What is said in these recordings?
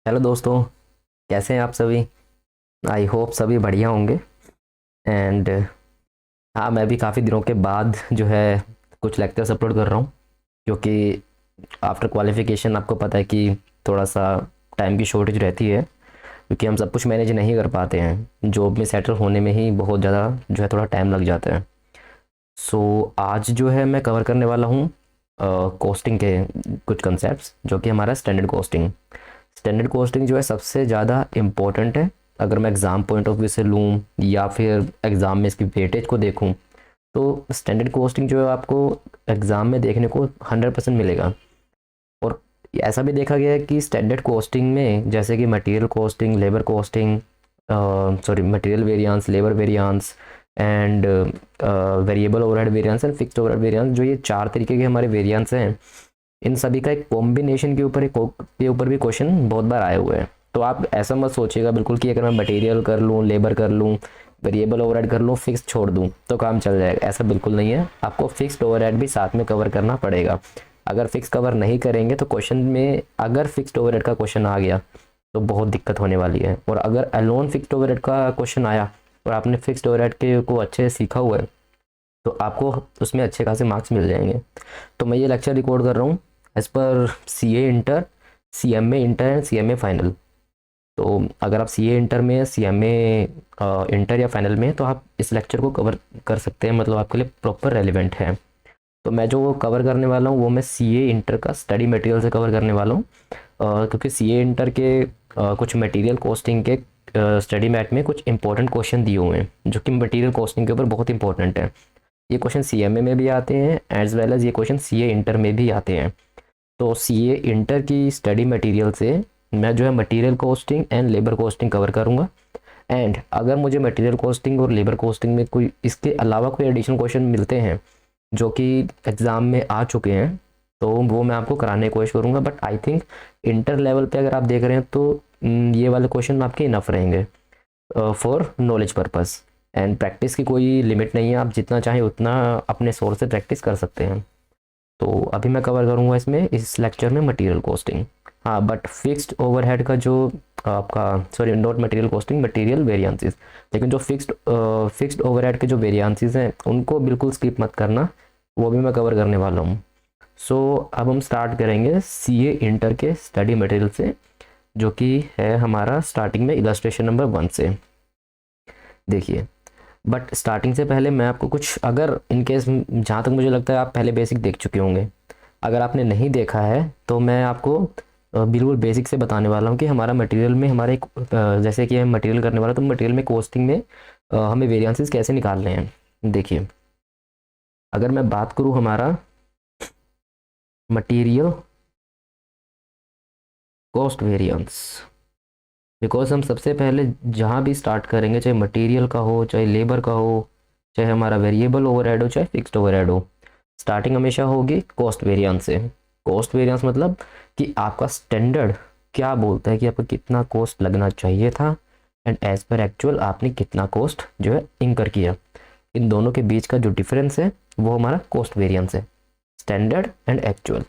Hello दोस्तों। कैसे हैं आप सभी? आई होप सभी बढ़िया होंगे। एंड हाँ, मैं भी काफ़ी दिनों के बाद जो है कुछ लेक्चर्स अपलोड कर रहा हूँ, क्योंकि आफ्टर क्वालिफिकेशन आपको पता है कि थोड़ा सा टाइम की शॉर्टेज रहती है, क्योंकि हम सब कुछ मैनेज नहीं कर पाते हैं। जॉब में सेटल होने में ही बहुत ज़्यादा जो है थोड़ा टाइम लग जाता है। सो आज जो है मैं कवर करने वाला हूँ कॉस्टिंग के कुछ कंसेप्ट्स, जो कि हमारा स्टैंडर्ड कॉस्टिंग जो है सबसे ज़्यादा इम्पोर्टेंट है। अगर मैं एग्ज़ाम पॉइंट ऑफ व्यू से लूँ या फिर एग्ज़ाम में इसकी वेटेज को देखूँ, तो स्टैंडर्ड कॉस्टिंग जो है आपको एग्ज़ाम में देखने को 100% मिलेगा। और ऐसा भी देखा गया है कि स्टैंडर्ड कॉस्टिंग में जैसे कि material costing, labour costing, sorry material variance, labour variance and variable overhead variance and fixed overhead variance, जो ये चार तरीके के हमारे वेरिएंस हैं, इन सभी का एक कॉम्बिनेशन के ऊपर भी क्वेश्चन बहुत बार आए हुए हैं। तो आप ऐसा मत सोचिएगा बिल्कुल कि अगर मैं मटेरियल कर लूँ, लेबर कर लूँ, वेरिएबल ओवरहेड कर लूँ, फिक्स छोड़ दूँ तो काम चल जाएगा, ऐसा बिल्कुल नहीं है। आपको फिक्स्ड ओवरहेड भी साथ में कवर करना पड़ेगा। अगर फिक्स कवर नहीं करेंगे तो क्वेश्चन में अगर फिक्स्ड ओवरहेड का क्वेश्चन आ गया तो बहुत दिक्कत होने वाली है। और अगर अलोन फिक्स्ड ओवरहेड का क्वेश्चन आया और आपने फिक्स्ड ओवरहेड के को अच्छे से सीखा हुआ है, तो आपको उसमें अच्छे खासे मार्क्स मिल जाएंगे। तो मैं ये लेक्चर रिकॉर्ड कर रहा हूँ as per C A inter, C M A inter and C M A final. तो अगर आप सी ए इंटर में या सी एम ए इंटर या फाइनल में हैं, तो आप इस लेक्चर को कवर कर सकते हैं, मतलब आपके लिए प्रॉपर रेलिवेंट है। तो मैं जो कवर करने वाला हूँ वो मैं सी ए इंटर का स्टडी मटेरियल से कवर करने वाला हूँ। क्योंकि सी ए इंटर के कुछ मटेरियल कॉस्टिंग के स्टडी मैट में कुछ इंपॉर्टेंट क्वेश्चन दिए हुए हैं, जो कि मटेरियल कॉस्टिंग के ऊपर बहुत इंपॉर्टेंट है। ये क्वेश्चन सी एम ए में भी आते हैं एज वेल एज ये क्वेश्चन सी ए इंटर में भी आते हैं। तो सी ए इंटर की स्टडी मटेरियल से मैं जो है material costing and labour costing cover करूँगा। एंड अगर मुझे मटेरियल कॉस्टिंग और लेबर कॉस्टिंग में कोई इसके अलावा कोई एडिशनल क्वेश्चन मिलते हैं जो कि एग्ज़ाम में आ चुके हैं, तो वो मैं आपको कराने की कोशिश करूँगा। But I think inter level पे अगर आप देख रहे हैं तो ये वाले क्वेश्चन आपके इनफ रहेंगे for knowledge purpose. And practice की कोई लिमिट नहीं है, आप जितना चाहें उतना अपने सोर्स से प्रैक्टिस कर सकते हैं। तो अभी मैं कवर करूँगा इसमें इस लेक्चर में मटेरियल कॉस्टिंग। हाँ, बट फिक्स्ड ओवरहेड का जो आपका, sorry not material costing, material variances, लेकिन जो फिक्स्ड ओवरहेड के जो वेरिएंसेस हैं उनको बिल्कुल स्किप मत करना, वो भी मैं कवर करने वाला हूँ। सो अब हम स्टार्ट करेंगे सी ए इंटर के स्टडी मटेरियल से, जो कि है हमारा स्टार्टिंग में इलस्ट्रेशन नंबर 1 से। देखिए, बट स्टार्टिंग से पहले मैं आपको कुछ, अगर इन केस जहाँ तक मुझे लगता है आप पहले बेसिक देख चुके होंगे, अगर आपने नहीं देखा है तो मैं आपको बिल्कुल बेसिक से बताने वाला हूँ कि हमारा मटेरियल में हमारे जैसे कि हम मटेरियल करने वाला, तो मटेरियल में कॉस्टिंग में हमें वेरिएंसेस कैसे निकालने हैं। देखिए, अगर मैं बात करूँ हमारा मटेरियल कॉस्ट वेरिएंस, बिकॉज हम सबसे पहले जहाँ भी स्टार्ट करेंगे, चाहे मटेरियल का हो, चाहे लेबर का हो, चाहे हमारा वेरिएबल ओवरहेड हो, चाहे फिक्स्ड ओवरहेड हो, स्टार्टिंग हमेशा होगी कॉस्ट वेरिएंस से। कॉस्ट वेरिएंस मतलब कि आपका स्टैंडर्ड क्या बोलता है कि आपको कितना कॉस्ट लगना चाहिए था, एंड एज पर एक्चुअल आपने कितना कॉस्ट जो है इंकर किया। इन दोनों के बीच का जो डिफरेंस है वो हमारा कॉस्ट वेरिएंस है, स्टैंडर्ड एंड एक्चुअल।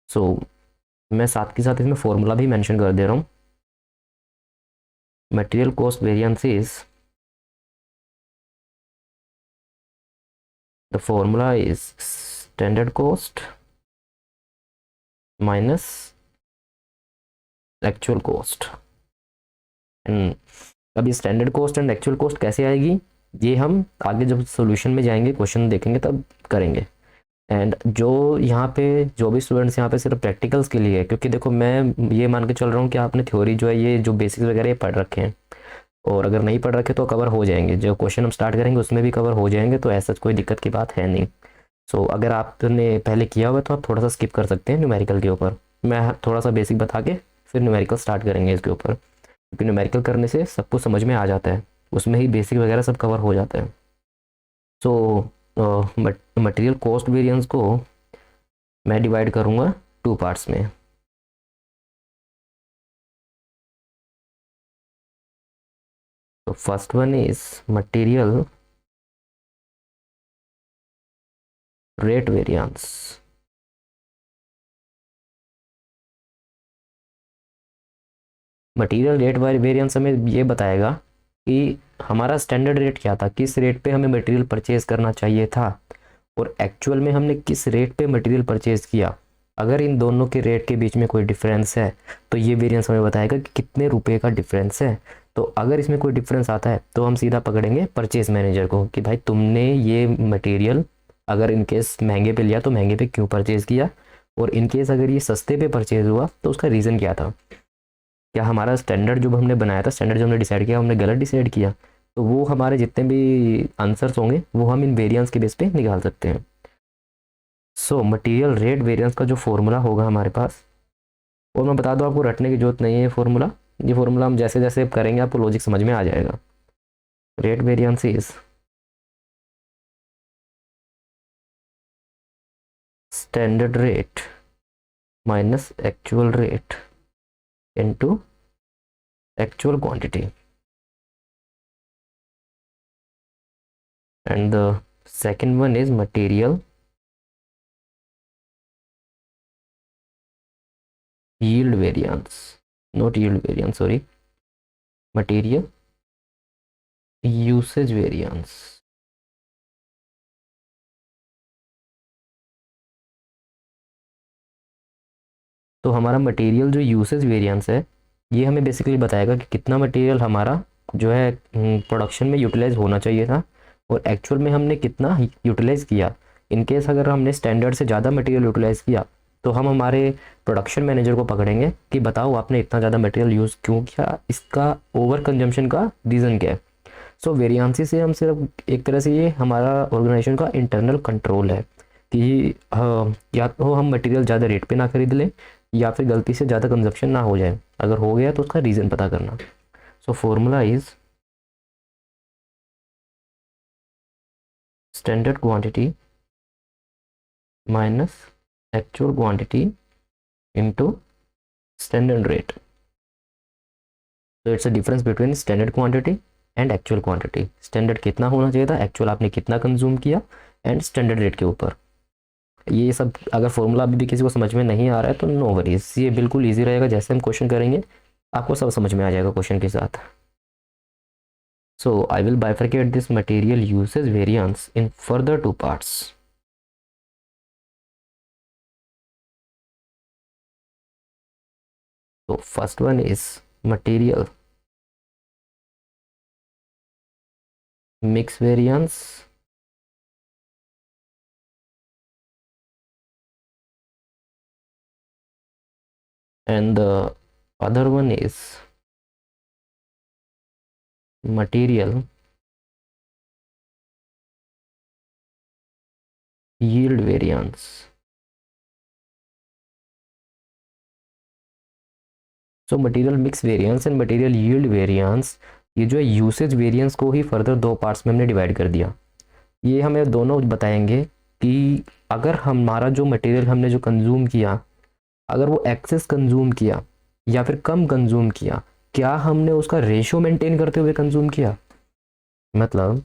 सो मैं साथ के साथ इसमें फॉर्मूला भी मेंशन कर दे रहा हूँ। Material cost variance is, the formula is standard cost minus actual cost. And अब ये standard cost and actual cost कैसे आएगी, ये हम आगे जब सॉल्यूशन में जाएंगे, क्वेश्चन देखेंगे तब करेंगे। एंड जो यहाँ पे जो भी स्टूडेंट्स यहाँ पे सिर्फ प्रैक्टिकल्स के लिए है, क्योंकि देखो मैं ये मान के चल रहा हूँ कि आपने थ्योरी जो है ये जो बेसिक्स वगैरह ये पढ़ रखे हैं, और अगर नहीं पढ़ रखे तो कवर हो जाएंगे, जो क्वेश्चन हम स्टार्ट करेंगे उसमें भी कवर हो जाएंगे, तो ऐसा कोई दिक्कत की बात है नहीं। सो अगर आपने पहले किया हुआ है तो आप थोड़ा सा स्किप कर सकते हैं न्यूमेरिकल के ऊपर। मैं थोड़ा सा बेसिक बता के फिर न्यूमेरिकल स्टार्ट करेंगे इसके ऊपर, क्योंकि न्यूमेरिकल करने से सब कुछ समझ में आ जाता है, उसमें ही बेसिक वगैरह सब कवर हो जाता है। सो मटेरियल कॉस्ट वेरिएंस को मैं डिवाइड करूँगा टू पार्ट्स में। तो first one is material rate variance. Material rate variance हमें ये बताएगा कि हमारा स्टैंडर्ड रेट क्या था, किस रेट पे हमें मटेरियल परचेज करना चाहिए था, और एक्चुअल में हमने किस रेट पे मटेरियल परचेज किया। अगर इन दोनों के रेट के बीच में कोई डिफरेंस है तो ये वेरिएंस हमें बताएगा कि कितने रुपए का डिफरेंस है। तो अगर इसमें कोई डिफरेंस आता है तो हम सीधा पकड़ेंगे परचेज मैनेजर को कि भाई तुमने ये मटेरियल अगर इन केस महंगे पे लिया तो महंगे पे क्यों परचेज किया, और इन केस अगर ये सस्ते पे परचेज हुआ तो उसका रीज़न क्या था। क्या हमारा स्टैंडर्ड जो हमने बनाया था, स्टैंडर्ड जो हमने डिसाइड किया, हमने गलत डिसाइड किया। तो वो हमारे जितने भी आंसर्स होंगे वो हम इन वेरिएंस के बेस पे निकाल सकते हैं। सो मटेरियल रेट वेरिएंस का जो फॉर्मूला होगा हमारे पास, और मैं बता दूं आपको रटने की जरूरत नहीं है ये फॉर्मूला हम जैसे जैसे करेंगे आपको लॉजिक समझ में आ जाएगा। Rate variance is standard rate minus actual rate into actual quantity, and the second one is material yield variance, not yield variance, sorry, material usage variance। तो हमारा मटेरियल जो यूसेज वेरिएंस है ये हमें बेसिकली बताएगा कि कितना मटेरियल हमारा जो है प्रोडक्शन में यूटिलाइज होना चाहिए था, और एक्चुअल में हमने कितना यूटिलाइज किया। इन केस अगर हमने स्टैंडर्ड से ज़्यादा मटेरियल यूटिलाइज किया तो हम हमारे प्रोडक्शन मैनेजर को पकड़ेंगे कि बताओ आपने इतना ज़्यादा मटेरियल यूज़ क्यों किया, इसका ओवर कंजम्पशन का रीज़न क्या है। सो वेरिएंसी से हम सिर्फ एक तरह से ये हमारा ऑर्गेनाइजेशन का इंटरनल कंट्रोल है कि या तो हम मटेरियल ज़्यादा रेट पे ना खरीद लें या फिर गलती से ज़्यादा कंजप्शन ना हो जाए, अगर हो गया तो उसका रीज़न पता करना। So formula is standard quantity minus actual quantity into standard rate. तो it's a difference between standard quantity and actual quantity. Standard कितना होना चाहिए था, एक्चुअल आपने कितना कंज्यूम किया, एंड स्टैंडर्ड रेट के ऊपर। ये सब अगर फॉर्मूला अभी भी किसी को समझ में नहीं आ रहा है तो नो वरीज, ये बिल्कुल ईजी रहेगा। जैसे हम क्वेश्चन करेंगे आपको सब समझ में आ जाएगा क्वेश्चन के साथ। So I will bifurcate this material usage variance in further two parts. So first one is material mix variance, and the other one is material yield variance. So material mix variance and material yield variance, ये जो है usage variance को ही further दो parts में हमने divide कर दिया। ये हमें दोनों बताएंगे कि अगर हमारा जो मटेरियल हमने जो कंज्यूम किया, अगर वो एक्सेस कंज्यूम किया या फिर कम कंज्यूम किया, क्या हमने उसका रेशियो मेंटेन करते हुए कंज्यूम किया। मतलब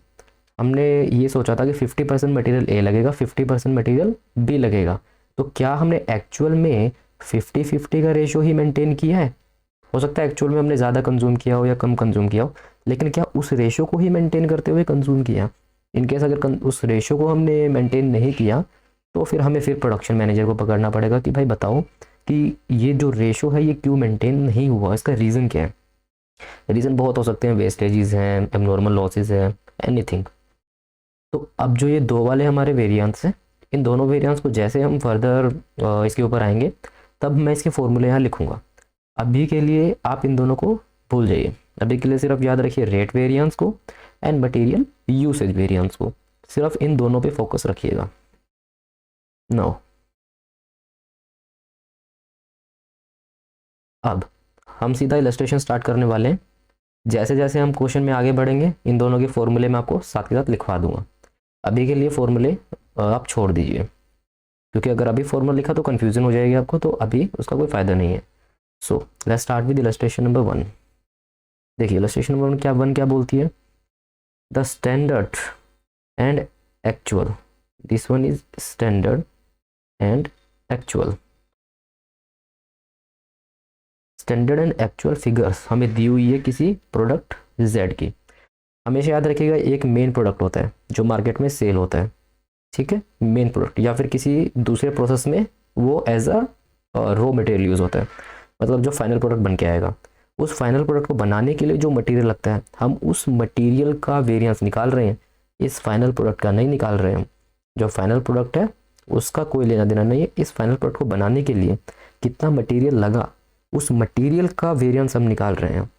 हमने ये सोचा था कि 50% मटेरियल ए लगेगा, 50% मटेरियल बी लगेगा, तो क्या हमने एक्चुअल में 50-50 का रेशियो ही मेंटेन किया है। हो सकता है एक्चुअल में हमने ज़्यादा कंज्यूम किया हो या कम कंज्यूम किया हो, लेकिन क्या उस रेशियो को ही मेंटेन करते हुए कंज्यूम किया। इनकेस अगर उस रेशियो को हमने मेंटेन नहीं किया तो फिर हमें फिर प्रोडक्शन मैनेजर को पकड़ना पड़ेगा कि भाई बताओ कि ये जो रेशो है ये क्यों मेंटेन नहीं हुआ, इसका रीज़न क्या है। रीज़न बहुत हो सकते हैं, वेस्टेजेस हैं, एबनॉर्मल लॉसेस हैं, एनीथिंग। तो अब जो ये दो वाले हमारे वेरिएंस हैं, इन दोनों वेरिएंस को जैसे हम फर्दर इसके ऊपर आएंगे तब मैं इसके फॉर्मूले यहाँ लिखूँगा। अभी के लिए आप इन दोनों को भूल जाइए, अभी के लिए सिर्फ याद रखिए रेट वेरिएंस को एंड मटेरियल यूसेज वेरिएंस को, सिर्फ इन दोनों पे फोकस रखिएगा। नाउ अब हम सीधा इलस्ट्रेशन स्टार्ट करने वाले हैं। जैसे जैसे हम क्वेश्चन में आगे बढ़ेंगे इन दोनों के फॉर्मूले मैं आपको साथ के साथ लिखवा दूंगा। अभी के लिए फॉर्मूले आप छोड़ दीजिए, क्योंकि अगर अभी फॉर्मूला लिखा तो कन्फ्यूजन हो जाएगी आपको, तो अभी उसका कोई फ़ायदा नहीं है। So let's start with illustration number 1। देखिए इलस्ट्रेशन नंबर वन क्या बोलती है, the standard and actual, this one is standard and actual. Standard and actual figures हमें दी हुई है किसी प्रोडक्ट जेड की। हमेशा याद रखिएगा एक मेन प्रोडक्ट होता है जो मार्केट में सेल होता है, ठीक है, मेन प्रोडक्ट, या फिर किसी दूसरे प्रोसेस में वो as a raw material use होता है, मतलब जो फाइनल प्रोडक्ट बन के आएगा। उस फाइनल प्रोडक्ट को बनाने के लिए जो मटेरियल लगता है, हम उस मटेरियल का वेरिएंस निकाल रहे हैं, इस फाइनल प्रोडक्ट का नहीं निकाल रहे हैं। जो फाइनल प्रोडक्ट है उसका कोई लेना देना नहीं है, इस फाइनल प्रोडक्ट को बनाने के लिए कितना मटेरियल लगा उस मटेरियल का वेरिएंस हम निकाल रहे हैं।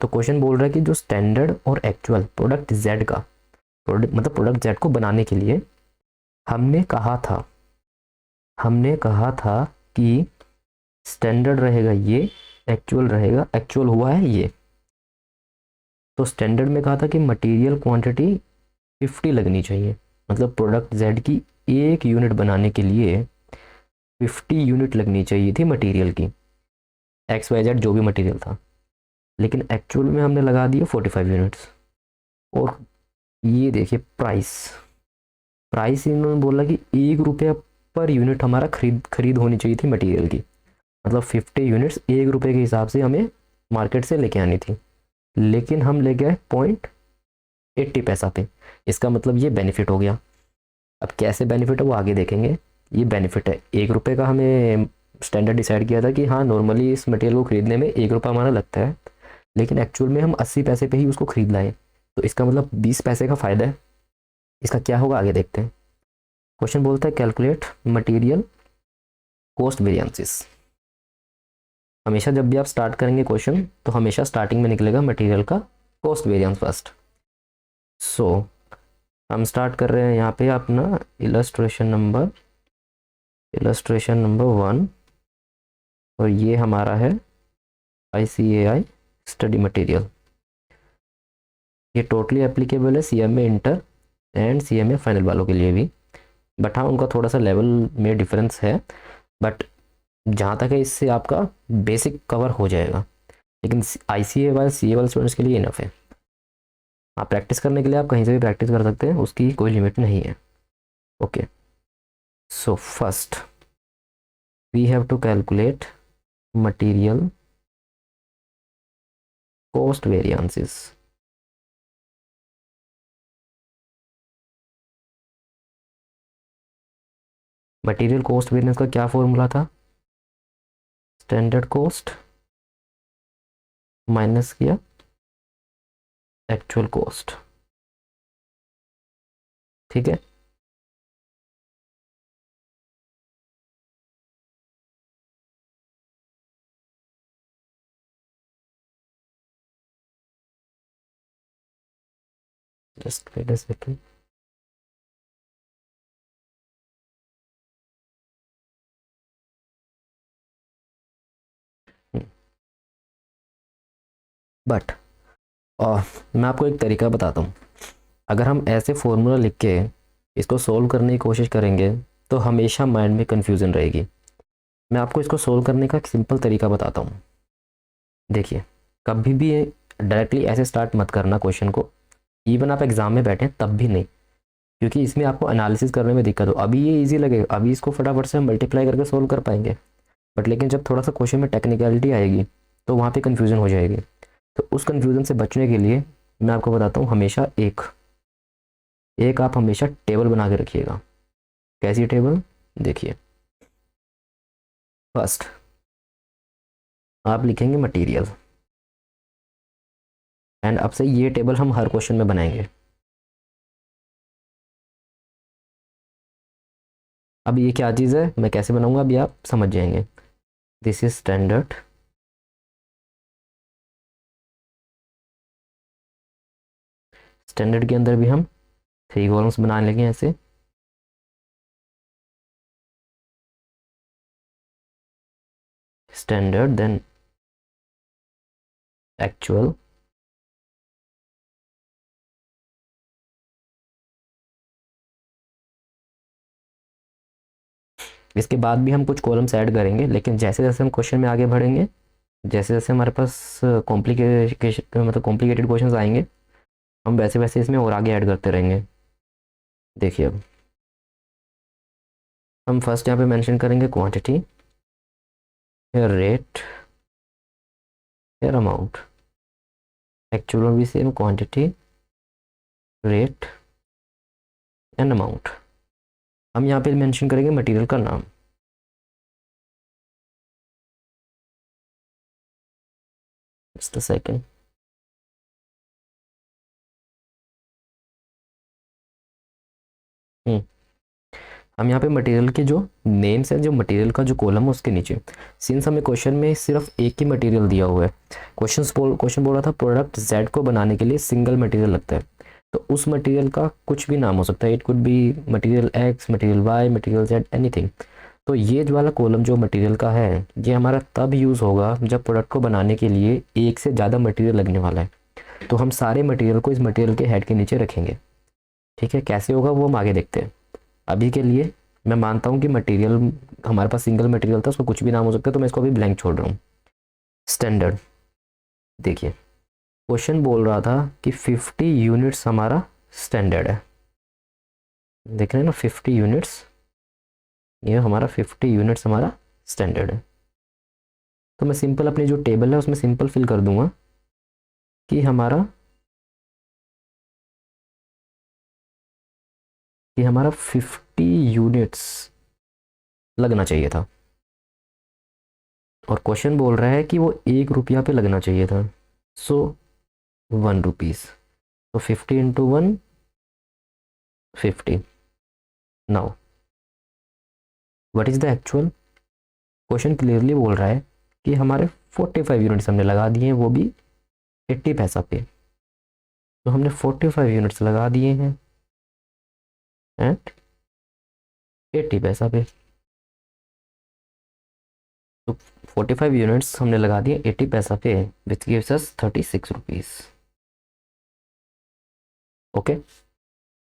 तो क्वेश्चन बोल रहा है कि जो स्टैंडर्ड और एक्चुअल प्रोडक्ट जेड का मतलब प्रोडक्ट जेड को बनाने के लिए हमने कहा था कि स्टैंडर्ड रहेगा ये, एक्चुअल रहेगा, एक्चुअल हुआ है ये। तो स्टैंडर्ड में कहा था कि मटेरियल क्वांटिटी 50 लगनी चाहिए, मतलब प्रोडक्ट जेड की एक यूनिट बनाने के लिए 50 यूनिट लगनी चाहिए थी मटेरियल की, एक्स वाई जेड जो भी मटेरियल था। लेकिन एक्चुअल में हमने लगा दिया 45 यूनिट्स। और ये देखिए प्राइस इन्होंने बोला कि 1 रुपया पर यूनिट हमारा खरीद होनी चाहिए थी मटेरियल की, मतलब 50 यूनिट्स 1 रुपये के हिसाब से हमें मार्केट से लेके आनी थी, लेकिन हम ले गए 0.80 पैसा पे। इसका मतलब ये बेनिफिट हो गया। अब कैसे बेनिफिट है वो आगे देखेंगे। ये बेनिफिट है, 1 रुपये का हमें स्टैंडर्ड डिसाइड किया था कि हाँ नॉर्मली इस मटेरियल को खरीदने में 1 रुपया हमारा लगता है, लेकिन एक्चुअल में हम 80 पैसे पे ही उसको खरीद लाए, तो इसका मतलब 20 पैसे का फ़ायदा है। इसका क्या होगा आगे देखते हैं। क्वेश्चन बोलता है कैलकुलेट मटेरियल कॉस्ट वेरिएंसेस। हमेशा जब भी आप स्टार्ट करेंगे क्वेश्चन तो हमेशा स्टार्टिंग में निकलेगा मटेरियल का कॉस्ट वेरिएंस फर्स्ट। सो हम स्टार्ट कर रहे हैं यहाँ पे अपना इलस्ट्रेशन नंबर 1, और ये हमारा है ICAI स्टडी मटेरियल। ये टोटली एप्लीकेबल है CMA inter and CMA final वालों के लिए भी, बट हाँ उनका थोड़ा सा लेवल में डिफरेंस है, बट जहाँ तक है इससे आपका बेसिक कवर हो जाएगा। लेकिन ICA वाले CA वाले स्टूडेंट्स के लिए इनफ है। आप प्रैक्टिस करने के लिए आप कहीं से भी प्रैक्टिस कर सकते हैं, उसकी कोई लिमिट नहीं है। Okay, so first we have to calculate material cost variances. Material cost variance का क्या फॉर्मूला था, स्टैंडर्ड कॉस्ट माइनस किया एक्चुअल कॉस्ट, ठीक है। Just wait a second. But मैं आपको एक तरीका बताता हूँ। अगर हम ऐसे फॉर्मूला लिख के इसको सोल्व करने की कोशिश करेंगे तो हमेशा माइंड में कन्फ्यूज़न रहेगी। मैं आपको इसको सोल्व करने का एक सिंपल तरीका बताता हूँ। देखिए, कभी भी डायरेक्टली ऐसे स्टार्ट मत करना क्वेश्चन को, इवन आप एग्जाम में बैठे तब भी नहीं, क्योंकि इसमें आपको एनालिसिस करने में दिक्कत हो। अभी ये इजी लगेगा, अभी इसको फटाफट से हम मल्टीप्लाई करके सोल्व कर पाएंगे, बट लेकिन जब थोड़ा सा क्वेश्चन में टेक्निकलिटी आएगी तो वहाँ पे कन्फ्यूज़न हो जाएगी। तो उस कन्फ्यूज़न से बचने के लिए मैं आपको बताता हूँ, हमेशा एक आप हमेशा टेबल बना के रखिएगा। कैसी टेबल, देखिए, फर्स्ट आप लिखेंगे मटेरियल, एंड अब से ये टेबल हम हर क्वेश्चन में बनाएंगे। अब ये क्या चीज़ है, मैं कैसे बनाऊंगा अभी आप समझ जाएंगे। दिस इज स्टैंडर्ड, स्टैंडर्ड के अंदर भी हम 3 कॉलम्स बना लेंगे ऐसे। स्टैंडर्ड, देन एक्चुअल, इसके बाद भी हम कुछ कॉलम्स ऐड करेंगे, लेकिन जैसे जैसे हम क्वेश्चन में आगे बढ़ेंगे, जैसे जैसे हमारे पास कॉम्प्लिकेटेड क्वेश्चंस आएंगे, हम वैसे वैसे इसमें और आगे ऐड करते रहेंगे। देखिए, अब हम फर्स्ट यहाँ पे मेंशन करेंगे quantity, rate, fair amount, actual में भी same, quantity, rate and amount. हम यहाँ पे मेंशन करेंगे मटेरियल का नाम। It's the second. हम यहाँ पे मटेरियल के जो नेम्स हैं, जो मटेरियल का जो कॉलम है उसके नीचे, सिंस हमें क्वेश्चन में सिर्फ एक ही मटेरियल दिया हुआ है, क्वेश्चन बोल रहा था प्रोडक्ट Z को बनाने के लिए सिंगल मटेरियल लगता है, तो उस मटेरियल का कुछ भी नाम हो सकता है। It could be material X, material Y, material Z, anything. तो ये जो वाला कॉलम जो मटेरियल का है, ये हमारा तब यूज़ होगा जब प्रोडक्ट को बनाने के लिए एक से ज़्यादा मटेरियल लगने वाला है। तो हम सारे मटेरियल को इस मटेरियल के हेड के नीचे रखेंगे। ठीक है, कैसे होगा वो हम आगे देखते हैं। अभी के लिए मैं मानता हूँ कि मटेरियल, हमारे पास सिंगल मटेरियल था, उसको कुछ भी नाम हो सकता है, तो मैं इसको अभी ब्लैंक छोड़ रहा हूँ। स्टैंडर्ड, देखिए क्वेश्चन बोल रहा था कि 50 यूनिट्स हमारा स्टैंडर्ड है। देख रहे हैं ना, 50 यूनिट्स, ये हमारा 50 यूनिट्स हमारा स्टैंडर्ड है। तो मैं सिंपल अपनी जो टेबल है उसमें सिंपल फिल कर दूंगा कि हमारा 50 यूनिट्स लगना चाहिए था, और क्वेश्चन बोल रहा है कि वो 1 रुपया पे लगना चाहिए था, सो 1 रुपीज़। तो 50 into 1, 50। Now what is the actual? Question clearly बोल रहा है कि हमारे 45 यूनिट्स हमने लगा दिए हैं, वो भी 80 पैसा पे। तो हमने 45 यूनिट्स लगा दिए हैं एट 80 पैसा पे। तो 45 यूनिट्स हमने लगा दिए 80 पैसा पे, which gives us 36 rupees. Okay,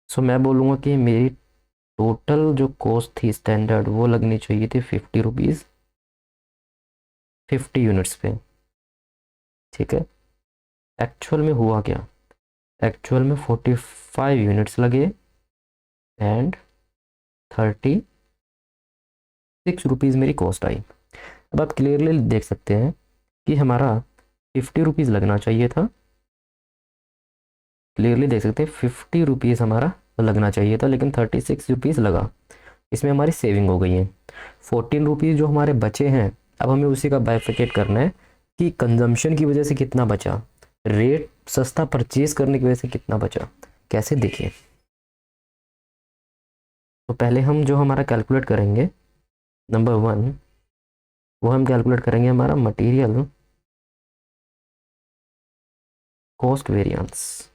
so मैं बोलूँगा कि मेरी टोटल जो कॉस्ट थी स्टैंडर्ड, वो लगनी चाहिए थी 50 रुपीज़ 50 यूनिट्स पे। ठीक है, एक्चुअल में हुआ क्या? एक्चुअल में 45 यूनिट्स लगे एंड 36 रुपीज़ मेरी कॉस्ट आई। अब आप क्लियरली देख सकते हैं कि हमारा 50 रुपीज़ लगना चाहिए था। क्लियरली देख सकते हैं 50 रुपीज़ हमारा लगना चाहिए था, लेकिन 36 रुपीज़ लगा। इसमें हमारी सेविंग हो गई है। 14 रुपीज़ जो हमारे बचे हैं, अब हमें उसी का बाइफिकेट करना है कि कंजम्पशन की वजह से कितना बचा, रेट सस्ता परचेज करने की वजह से कितना बचा। कैसे, देखिए। तो पहले हम जो हमारा कैलकुलेट करेंगे, नंबर 1, वो हम कैलकुलेट करेंगे हमारा मटेरियल कॉस्ट वेरिएंस।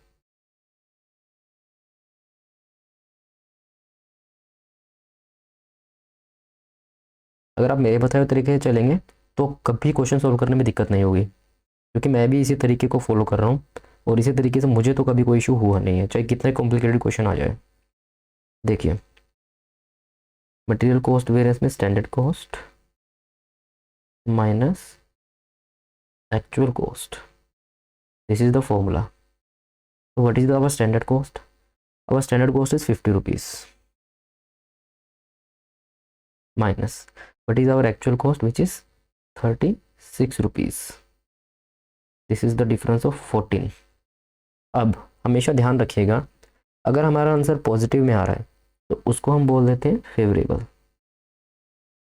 अगर आप मेरे बताए हुए तरीके से चलेंगे तो कभी क्वेश्चन सोल्व करने में दिक्कत नहीं होगी, क्योंकि मैं भी इसी तरीके को फॉलो कर रहा हूँ, और इसी तरीके से मुझे तो कभी कोई इशू हुआ नहीं है, चाहे कितना कॉम्प्लिकेटेड क्वेश्चन आ जाए। देखिए, मटेरियल कॉस्ट वेरिएंस में standard cost minus actual cost, this is the formula. So what is our standard cost? Our standard cost is 50 rupees minus what is our actual cost, which is 36 rupees. This is the difference of 14. अब हमेशा ध्यान रखिएगा, अगर हमारा answer positive में आ रहा है तो उसको हम बोल देते हैं फेवरेबल,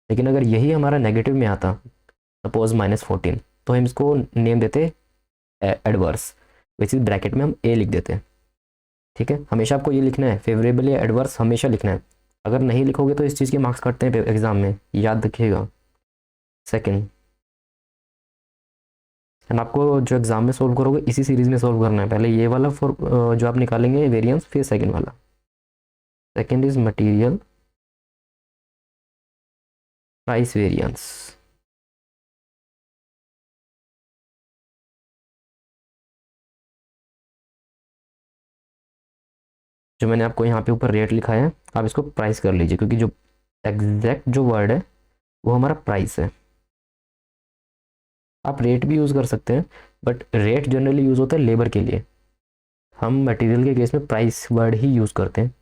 लेकिन अगर यही हमारा नेगेटिव में आता, सपोज -14, तो हम इसको नेम देते एडवर्स, विच इज ब्रैकेट में हम ए लिख देते हैं। ठीक है, हमेशा आपको ये लिखना है, फेवरेबल या एडवर्स हमेशा लिखना है। अगर नहीं लिखोगे तो इस चीज़ के मार्क्स कटते हैं एग्जाम में, याद रखिएगा। सेकंड, एंड आपको जो एग्जाम में सोल्व करोगे इसी सीरीज में सोल्व करना है। पहले ये वाला फॉर जो आप निकालेंगे वेरिएंस, फिर सेकंड वाला। Second is material price variance. जो मैंने आपको यहाँ पे ऊपर रेट लिखा है, आप इसको प्राइस कर लीजिए, क्योंकि जो एग्जैक्ट जो वर्ड है वो हमारा प्राइस है। आप रेट भी यूज़ कर सकते हैं, बट रेट जनरली यूज़ होता है लेबर के लिए, हम मटेरियल के केस में प्राइस वर्ड ही यूज़ करते हैं,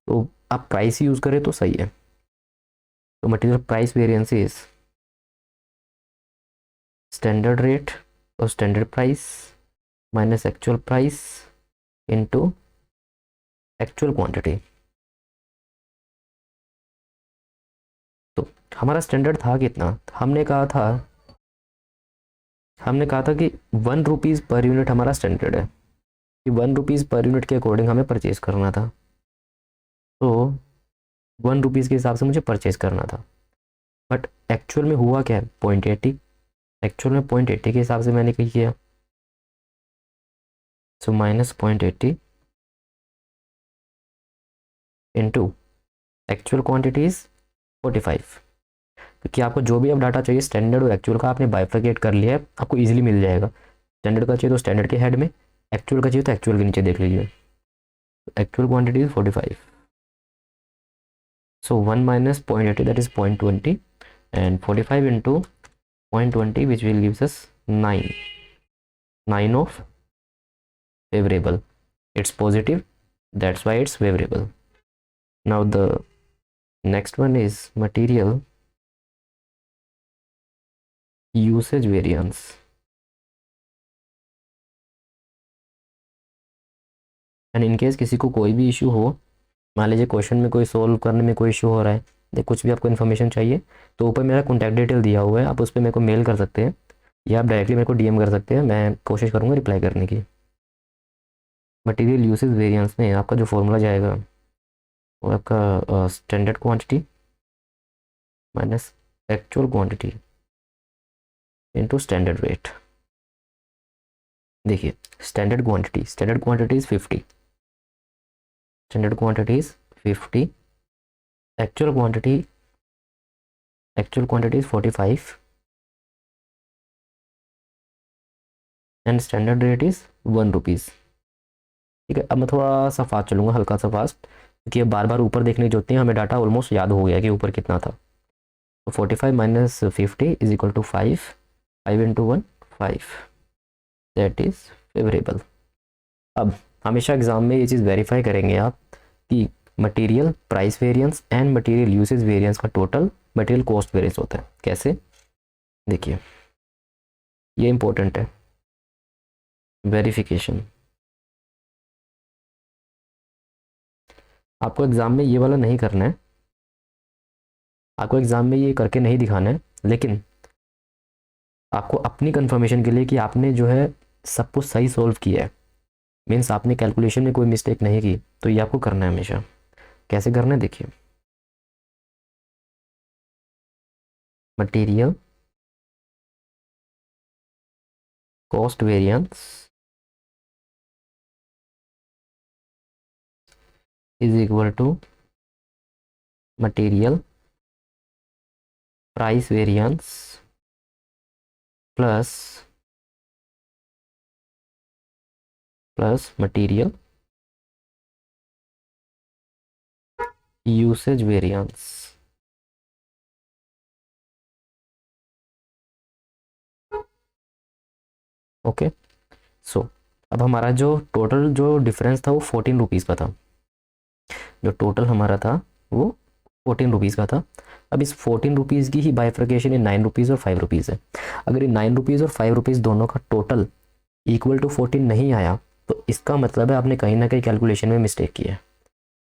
तो आप प्राइस ही यूज़ करें तो सही है। तो material price variance is standard rate और standard price minus actual price into actual quantity. तो हमारा स्टैंडर्ड था कितना, हमने कहा था कि 1 रुपीज़ पर यूनिट हमारा स्टैंडर्ड है, कि 1 रुपीज़ पर यूनिट के अकॉर्डिंग हमें परचेज करना था। तो 1 रुपीज़ के हिसाब से मुझे परचेज करना था, बट एक्चुअल में हुआ क्या है, 0.80। एक्चुअल में 0.80 के हिसाब से मैंने कही किया, so minus 0.80 into actual quantity is 45। क्योंकि आपको जो भी अब डाटा चाहिए स्टैंडर्ड और एक्चुअल का आपने बाइफरकेट कर लिया है, आपको इजीली मिल जाएगा। स्टैंडर्ड का चाहिए तो स्टैंडर्ड के हेड में, एक्चुअल का चाहिए तो एक्चुअल के नीचे देख लीजिए। Actual quantity is 45, so 1 minus 0.80 that is 0.20 and 45 into 0.20 which will gives us 9 of favorable, it's positive, that's why it's favorable. Now the next one is material usage variance। And in case किसी को कोई भी issue हो, मान लीजिए question में कोई solve करने में कोई इशू हो रहा है या कुछ भी आपको इन्फॉर्मेशन चाहिए, तो ऊपर मेरा कॉन्टैक्ट डिटेल दिया हुआ है, आप उस पर मेरे को मेल कर सकते हैं या आप डायरेक्टली मेरे को डीएम कर सकते हैं, मैं कोशिश करूँगा रिप्लाई करने की। मटेरियल यूसेज वेरिएंस में आपका जो फॉर्मूला जाएगा वो आपका standard quantity minus actual quantity into standard rate. देखिए standard quantity is 50, standard quantity is 50, actual quantity is 45 and standard rate is 1 rupees. ठीक है, अब मैं थोड़ा सा फास्ट चलूँगा, हल्का सा फास्ट, क्योंकि अब बार बार ऊपर देखने की जरूरत नहीं, हमें डाटा ऑलमोस्ट याद हो गया कि ऊपर कितना था। तो 45 minus 50 is equal to 5, 5 into 1 5, that is favourable. अब हमेशा एग्जाम में ये चीज़ वेरीफाई करेंगे आप कि material price variance and material usage variance का टोटल मटेरियल कॉस्ट वेरिएंस होता है। कैसे, देखिए ये इंपॉर्टेंट है, वेरिफिकेशन। आपको एग्जाम में ये वाला नहीं करना है, आपको एग्जाम में ये करके नहीं दिखाना है, लेकिन आपको अपनी कंफर्मेशन के लिए कि आपने जो है सब कुछ सही सोल्व किया है, मीन्स आपने कैलकुलेशन में कोई मिस्टेक नहीं की, तो ये आपको करना है हमेशा। कैसे करना है, देखिए material cost variance is equal to material price variance plus material usage variance. Okay, so अब हमारा जो टोटल जो डिफरेंस था वो 14 रुपीज़ का था, जो टोटल हमारा था वो 14 रुपीज़ का था। अब इस 14 रुपीज़ की ही बाइफ्रिकेशन ये 9 रुपीज़ और 5 रुपीज़ है। अगर ये 9 रुपीज़ और 5 रुपीज़ दोनों का टोटल इक्वल टू 14 नहीं आया, तो इसका मतलब है आपने कहीं ना कहीं कैलकुलेशन में मिस्टेक किया है।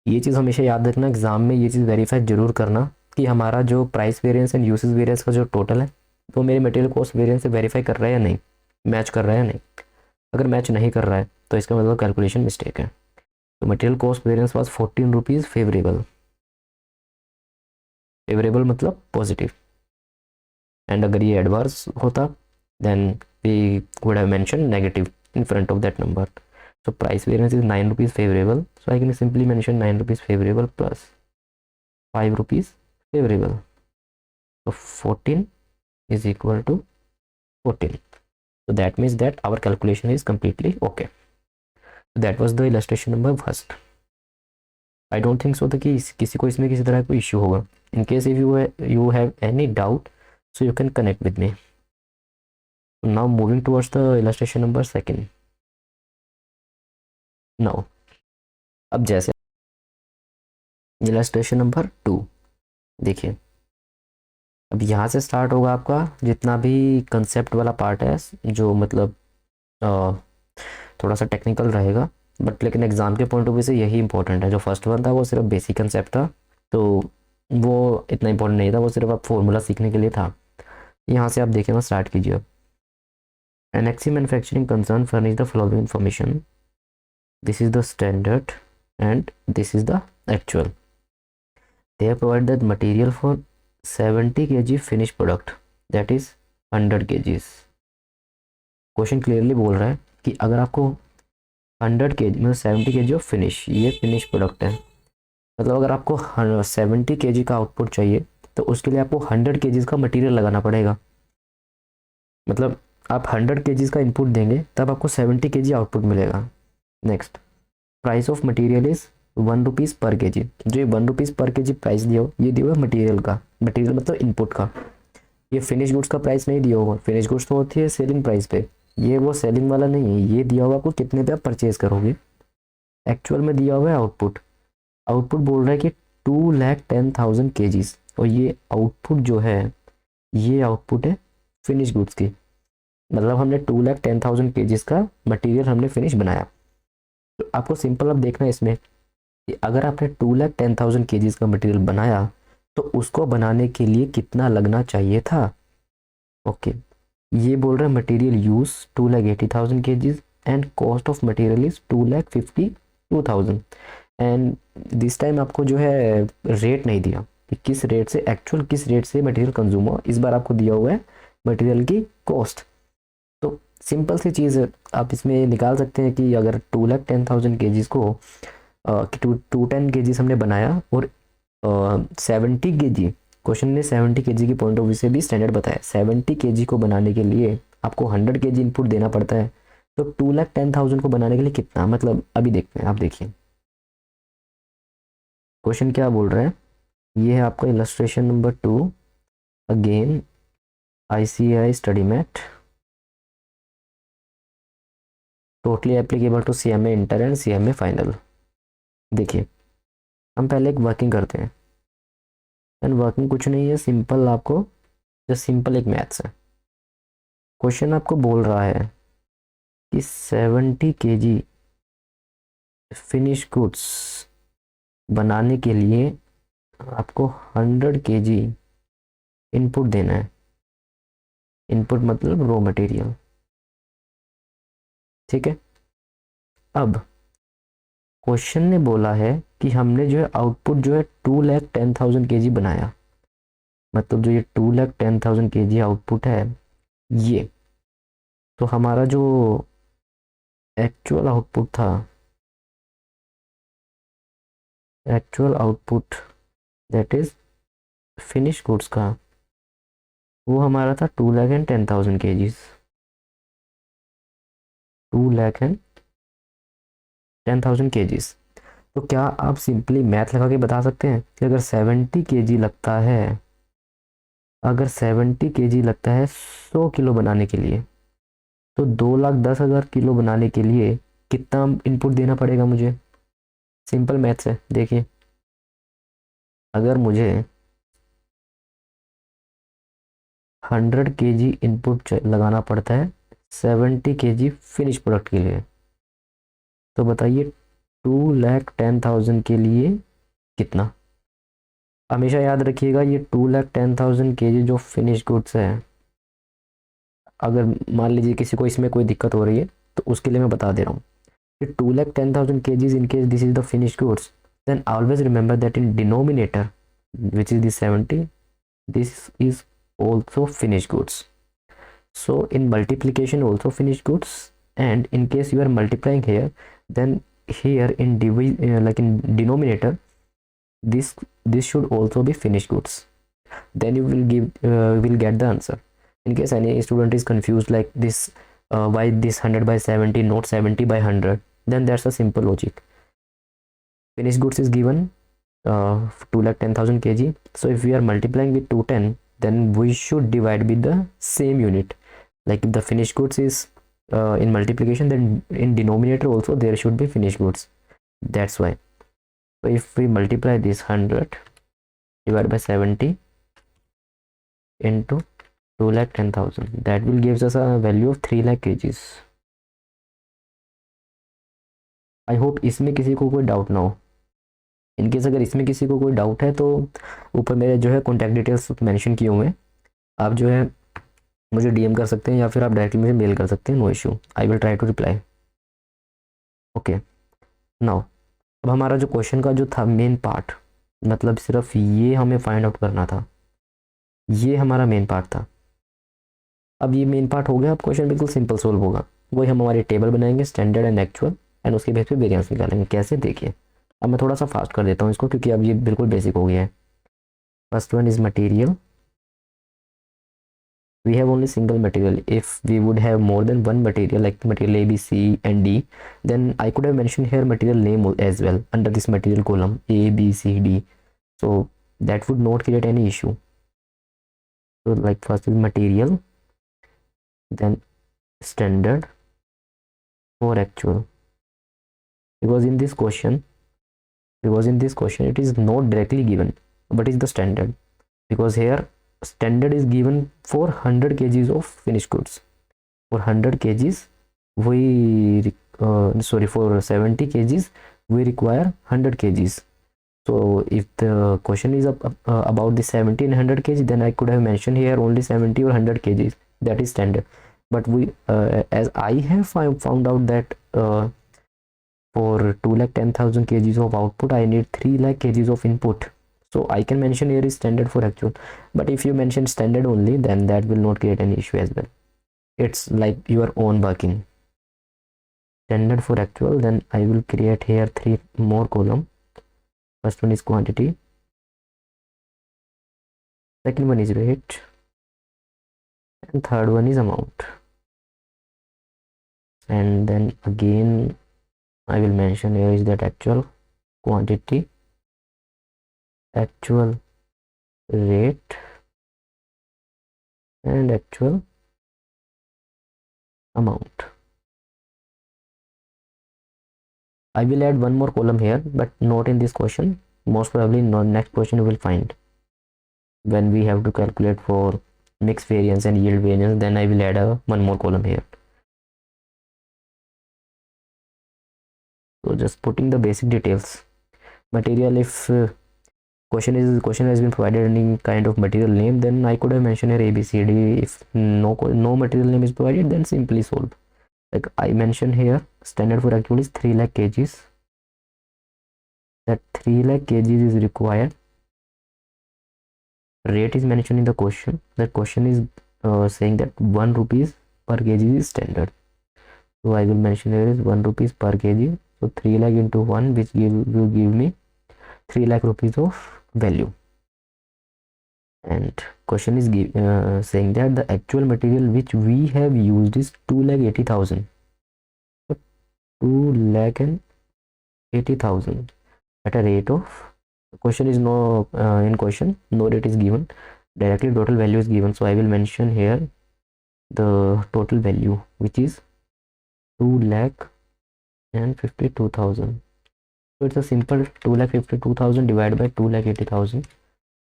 ये चीज़ हमेशा याद रखना, एग्जाम में ये चीज़ वेरीफाई जरूर करना कि हमारा जो price variance and usage variance का जो टोटल है वो मेरे मटेरियल कॉस्ट वेरिएंस से वेरीफाई कर रहा है या नहीं, मैच कर रहा है या नहीं। अगर मैच नहीं कर रहा है तो इसका मतलब कैलकुलेशन मिस्टेक है। तो material cost variance was 14 rupees favourable, favourable मतलब पॉजिटिव, एंड अगर ये एडवर्स होता then we would have mention negative in front of that number. So price variance is 9 rupees favorable, so I can simply mention 9 rupees favorable plus 5 rupees favorable, so 14 is equal to 14. So that means that our calculation is completely okay. So that was the illustration number first. I don't think so that कि किसी को इसमें किसी तरह कोई issue होगा. In case if you have any doubt, so you can connect with me. So now moving towards the illustration number second. Now अब जैसे इलस्ट्रेशन नंबर 2 देखिए, अब यहाँ से स्टार्ट होगा आपका जितना भी कंसेप्ट वाला पार्ट है, जो मतलब थोड़ा सा टेक्निकल रहेगा, बट लेकिन एग्ज़ाम के पॉइंट ऑफ व्यू से यही इंपॉर्टेंट है। जो फर्स्ट वन था वो सिर्फ बेसिक कंसेप्ट था, तो वो इतना इंपॉर्टेंट नहीं था, वो सिर्फ आप फॉर्मूला सीखने के लिए था। यहाँ से आप देखें, स्टार्ट कीजिए अब। NXE manufacturing concern furnish the following information, this is the standard and this is the actual. They have provided the material for 70 kg finished product, that is 100 kgs। Question clearly बोल रहा है कि अगर आपको 100 kg मतलब 70 kg of finish, ये finish product है, मतलब अगर आपको 70 kg का आउटपुट चाहिए तो उसके लिए आपको 100 kgs का मटेरियल लगाना पड़ेगा। मतलब आप 100 kgs का इनपुट देंगे तब आपको 70 kg आउटपुट मिलेगा। Next, price of material is 1 rupees पर के जी। जो ये 1 रुपीज़ पर के जी प्राइस दिया हो, ये दिया हुआ मटेरियल का, मटेरियल मतलब इनपुट का। ये फिनिश गुड्स का प्राइस नहीं दिया होगा, फिनिश गुड्स तो होती है सेलिंग प्राइस पे, ये वो सेलिंग वाला नहीं है। ये दिया हुआ आपको कितने पे आप परचेज करोगे। एक्चुअल में दिया हुआ है आउटपुट, आउटपुट बोल रहा है कि 2,10,000 kgs, और ये आउटपुट जो है ये आउटपुट है फिनिश गुड्स की। मतलब हमने 2,10,000 kgs का मटेरियल हमने फिनिश बनाया। तो आपको सिंपल अब देखना है इसमें कि अगर आपने 2,10,000 kgs का मटेरियल बनाया तो उसको बनाने के लिए कितना लगना चाहिए था। ओके, ये बोल रहा है material use 2,80,000 kgs and cost of material is 2,52,000। And this time आपको जो है रेट नहीं दिया कि किस रेट से, एक्चुअल किस रेट से मटेरियल कंज्यूम हो। इस बार आपको दिया हुआ है मटेरियल की कॉस्ट। तो सिंपल सी चीज़ है, आप इसमें निकाल सकते हैं कि अगर 2,10,000 kgs को कि 210 kgs हमने बनाया और 70 kg, क्वेश्चन ने 70 kg की पॉइंट ऑफ व्यू से भी स्टैंडर्ड बताया। 70 kg को बनाने के लिए आपको 100 kg इनपुट देना पड़ता है। तो 2,10,000 को बनाने के लिए कितना, मतलब अभी देखते हैं, आप देखिए क्वेश्चन क्या बोल रहा है। ये है आपका illustration number 2, again ICAI study mat, totally applicable to CMA inter and CMA final. देखिए हम पहले एक वर्किंग करते हैं, एंड वर्किंग कुछ नहीं है, सिंपल आपको जो सिंपल एक मैथ्स है। क्वेश्चन आपको बोल रहा है कि 70 kg फिनिश गुड्स बनाने के लिए आपको 100 kg इनपुट देना है। इनपुट मतलब रॉ मटेरियल, ठीक है। अब क्वेश्चन ने बोला है कि हमने जो है आउटपुट जो है 2,10,000 kg बनाया, मतलब जो ये 2,10,000 kg आउटपुट है ये, तो हमारा जो एक्चुअल आउटपुट था, actual output that is finish goods का, वो हमारा था 2,10,000 kgs, 2,10,000 kgs। तो क्या आप सिंपली मैथ लगा के बता सकते हैं कि अगर 70 kg लगता है, अगर 70 kg लगता है 100 किलो बनाने के लिए, तो 2,10,000 किलो बनाने के लिए कितना इनपुट देना पड़ेगा मुझे। सिंपल मैथ्स है, देखिए अगर मुझे 100 kg इनपुट लगाना पड़ता है 70 kg फिनिश प्रोडक्ट के लिए, तो बताइए 2,10,000 के लिए कितना। हमेशा याद रखिएगा ये 2,10,000 kg जो फिनिश गुड्स है, अगर मान लीजिए किसी को इसमें कोई दिक्कत हो रही है तो उसके लिए मैं बता दे रहा हूँ कि 2,10,000 kgs in case this is the finished goods, then always remember that in denominator which is the 70, this is also finished goods. So in multiplication also finished goods, and in case you are multiplying here, then here in like in denominator this should also be finished goods. Then you will get the answer. In case any student is confused like this, why this 100 by 70 not 70 by 100, then that's a simple logic. Finished goods is given 2,10,000 kg, so if we are multiplying with 210, then we should divide with the same unit. Like if the finished goods is in multiplication, then in denominator also there should be finished goods. That's why. So if we multiply this 100 divided by 70, into 2,10,000, that will gives us a value of 3 lakh kgs. I hope इसमें किसी को कोई doubt ना हो। In case अगर इसमें किसी को कोई डाउट है तो ऊपर मेरे जो है कॉन्टैक्ट डिटेल्स मेंशन किए हुए हैं, आप जो है मुझे डीएम कर सकते हैं या फिर आप डायरेक्टली मुझे मेल कर सकते हैं, no issue, I will try to reply. Okay, now अब हमारा जो क्वेश्चन का जो था मेन पार्ट, मतलब सिर्फ ये हमें फाइंड आउट करना था, ये हमारा मेन पार्ट था। अब ये मेन पार्ट हो गया, अब क्वेश्चन बिल्कुल सिंपल सोल्व होगा। वही हम हमारी टेबल बनाएंगे स्टैंडर्ड एंड एक्चुअल, एंड उसके बेस पे वेरिएंस निकालेंगे। कैसे, देखिए अब मैं थोड़ा सा फास्ट कर देता हूँ इसको, क्योंकि अब ये बिल्कुल बेसिक हो गया है। First one is material, we have only single material. If we would have more than one material like material A, B, C and D, then I could have mentioned here material name as well under this material column A, B, C, D, so that would not create any issue. So like first is material, then standard for actual, because in this question it is not directly given what is the standard, because here standard is given for 100 kgs of finished goods. For 100 kgs we sorry, for 70 kgs we require 100 kgs. So if the question is about the 70 and 100 kg, then I could have mentioned here only 70 or 100 kgs, that is standard. But we as I have found out that for 2,10,000 kgs of output I need 3 lakh kgs of input, so I can mention here is standard for actual. But if you mention standard only, then that will not create any issue as well. It's like your own working. Standard for actual, then I will create here 3 more column. First one is quantity, second one is rate, and third one is amount. And then again I will mention here is that actual quantity, actual rate, and actual amount. I will add one more column here, but not in this question. Most probably in the next question you will find when we have to calculate for mix variance and yield variance, then I will add one more column here. So just putting the basic details. Material, if question has been provided any kind of material name, then I could have mentioned here A, B, C, D. If no material name is provided, then simply solve. Like I mentioned here, standard for actual is 3 lakh kgs. That 3 lakh kgs is required. Rate is mentioned in the question. The question is saying that 1 rupees per kg is standard. So I will mention here is 1 rupees per kg. So 3 lakh into 1, which will give me 3 lakh rupees of value. And question is saying that the actual material which we have used is 2,80,000. So 2,80,000 at a rate of, question is no in question no rate is given, directly total value is given. So I will mention here the total value, which is 2,52,000. So it's a simple 2,52,000 divided by 2,80,000.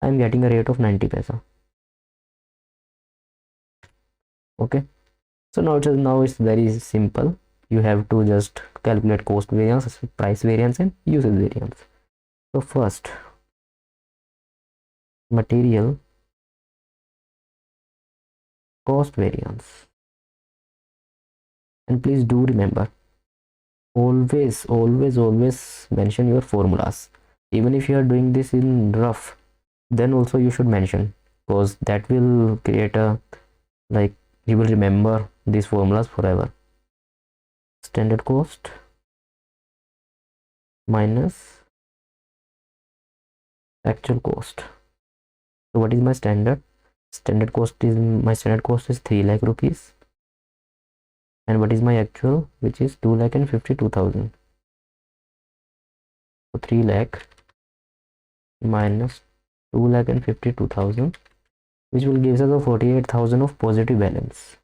I am getting a rate of 90 paisa. Okay, so now it's very simple. You have to just calculate cost variance, price variance, and usage variance. So first, material cost variance, and please do remember, always mention your formulas. Even if you are doing this in rough, then also you should mention, because that will create a, like, you will remember these formulas forever. Standard cost minus actual cost. So what is my standard cost is 3 lakh rupees, and what is my actual, which is 2,52,000. So 3 lakh minus 2,52,000, which will give us a 48,000 of positive balance.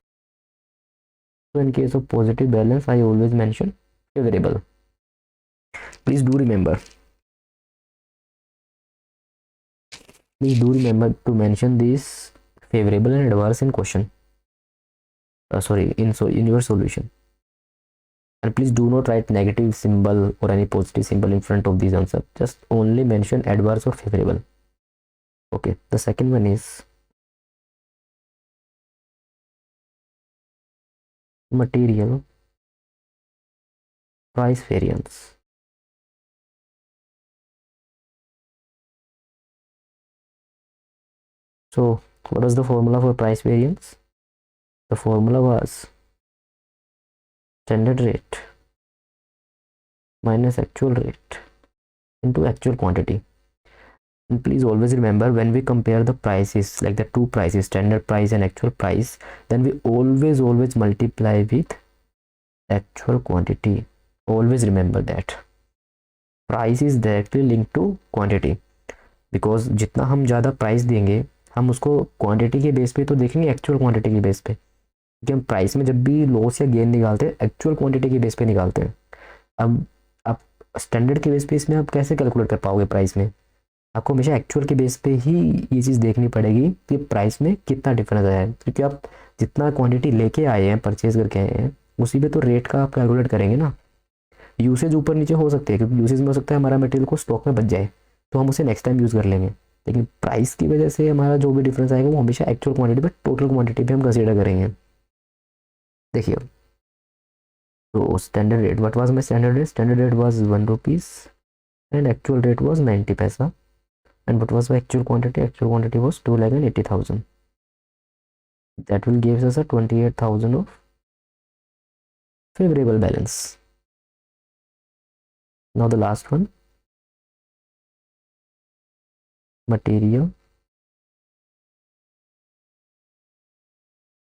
So in case of positive balance, I always mention favorable. Please do remember to mention this favorable and adverse in question, sorry, in your solution. And please do not write negative symbol or any positive symbol in front of these answers. Just only mention adverse or favorable. Okay, the second one is material price variance. So what was the formula for price variance? The formula was standard rate minus actual rate into actual quantity. And please always remember, when we compare the prices, like the two prices, standard price and actual price, then we always multiply with actual quantity. Always remember that price is directly linked to quantity, because जितना हम ज़्यादा price देंगे हम उसको quantity के base पे तो देखेंगे, एक्चुअल क्वांटिटी के बेस पे, क्योंकि हम प्राइस में जब भी लॉस या गेन निकालते हैं एक्चुअल क्वांटिटी के बेस पे निकालते हैं। अब आप स्टैंडर्ड के बेस पे इसमें आप कैसे कैलकुलेट कर पाओगे प्राइस में? आपको हमेशा एक्चुअल के बेस पे ही ये चीज़ देखनी पड़ेगी कि प्राइस में कितना डिफरेंस आया है, क्योंकि आप जितना क्वांटिटी लेके आए हैं, परचेज करके आए हैं, उसी पे तो रेट का आप कैलकुलेट करेंगे ना। यूसेज ऊपर नीचे हो सकते हैं, क्योंकि यूसेज में हो सकता है हमारा मटेरियल को स्टॉक में बच जाए तो हम उसे नेक्स्ट टाइम यूज़ कर लेंगे, लेकिन प्राइस की वजह से हमारा जो भी डिफरेंस आएगा वो हमेशा एक्चुअल क्वांटिटी पे, टोटल क्वांटिटी पे हम कंसीडर करेंगे। देखिए, तो standard rate, what was my standard rate? Standard rate was 1 rupees and actual rate was 90 पैसा। And what was the actual quantity? Actual quantity was 2,80,000. That will give us a 28,000 of favorable balance. Now the last one, material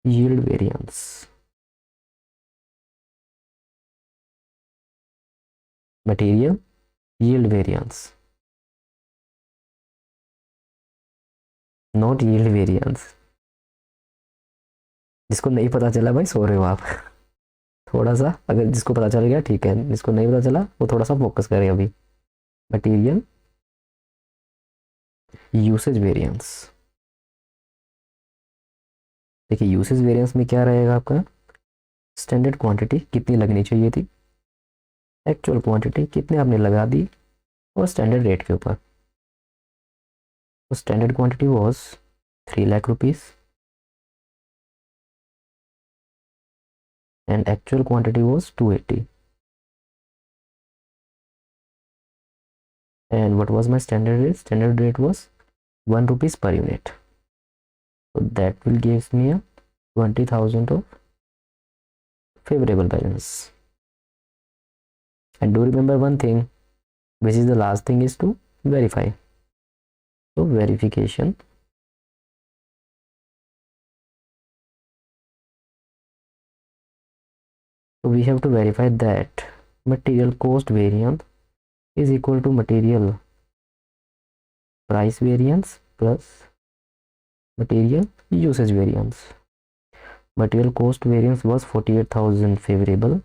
yield variance. Material yield variance, not yield variance. जिसको नहीं पता चला भाई सो रहे हो आप थोड़ा सा, अगर जिसको पता चल गया ठीक है, जिसको नहीं पता चला वो थोड़ा सा फोकस करे अभी। Material usage variance. देखिए, यूसेज वेरिएंस में क्या रहेगा आपका? स्टैंडर्ड क्वांटिटी कितनी लगनी चाहिए थी, एक्चुअल क्वांटिटी कितने आपने लगा दी, और स्टैंडर्ड रेट के ऊपर। तो standard quantity was 3 lakh rupees and actual quantity was 280. And what was my standard rate? Standard rate was 1 rupees per unit. So that will give me a 20,000 of favorable balance. And do remember one thing, which is the last thing, is to verify. So verification. So we have to verify that material cost variance is equal to material price variance plus material usage variance. Material cost variance was 48,000 favorable.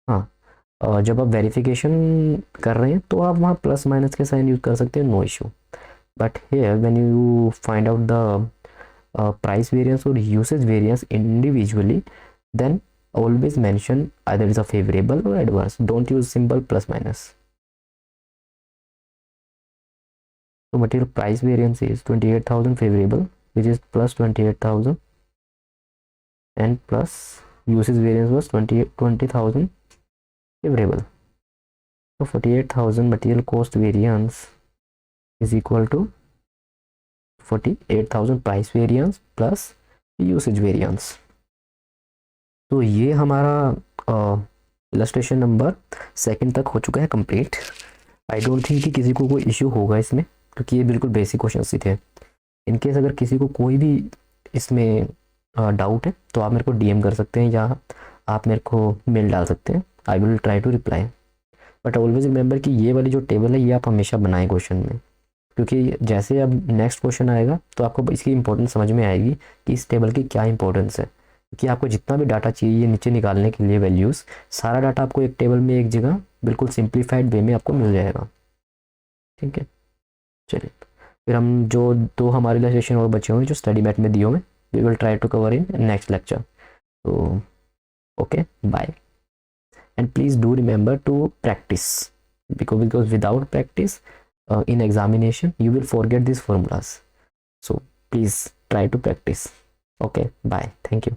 हाँ, जब आप verification कर रहे हैं तो आप वहाँ plus minus के साइन यूज कर सकते हैं, no issue. But here when you find out the price variance or usage variance individually, then always mention either is a favorable or adverse. Don't use symbol plus minus. So material price variance is 28,000 favorable, which is plus 28,000, and plus usage variance was 20,000 favorable. So 48,000 material cost variance is equal to 48,000 price variance plus usage variance. तो ये हमारा illustration number second तक हो चुका है complete. I don't think कि किसी को कोई इश्यू होगा इसमें, क्योंकि ये बिल्कुल बेसिक क्वेश्चन ही थे। इनकेस अगर किसी को कोई भी इसमें डाउट है तो आप मेरे को डीएम कर सकते हैं या आप मेरे को मेल डाल सकते हैं, I will try to reply. But always remember कि ये वाली जो टेबल है ये आप हमेशा बनाएं क्वेश्चन में, क्योंकि जैसे अब नेक्स्ट क्वेश्चन आएगा तो आपको इसकी इंपॉर्टेंस समझ में आएगी कि इस टेबल की क्या इंपॉर्टेंस है। कि आपको जितना भी डाटा चाहिए नीचे निकालने के लिए वैल्यूज़, सारा डाटा आपको एक टेबल में एक जगह बिल्कुल सिंप्लीफाइड वे में आपको मिल जाएगा। ठीक है, चलिए फिर हम जो दो हमारे इलस्ट्रेशन और बचे होंगे जो स्टडी मैट में दिए होंगे, we will try to cover in next lecture. तो okay, bye. And please do remember to practice, because without practice in examination you will forget these formulas. So please try to practice. Okay, bye, thank you.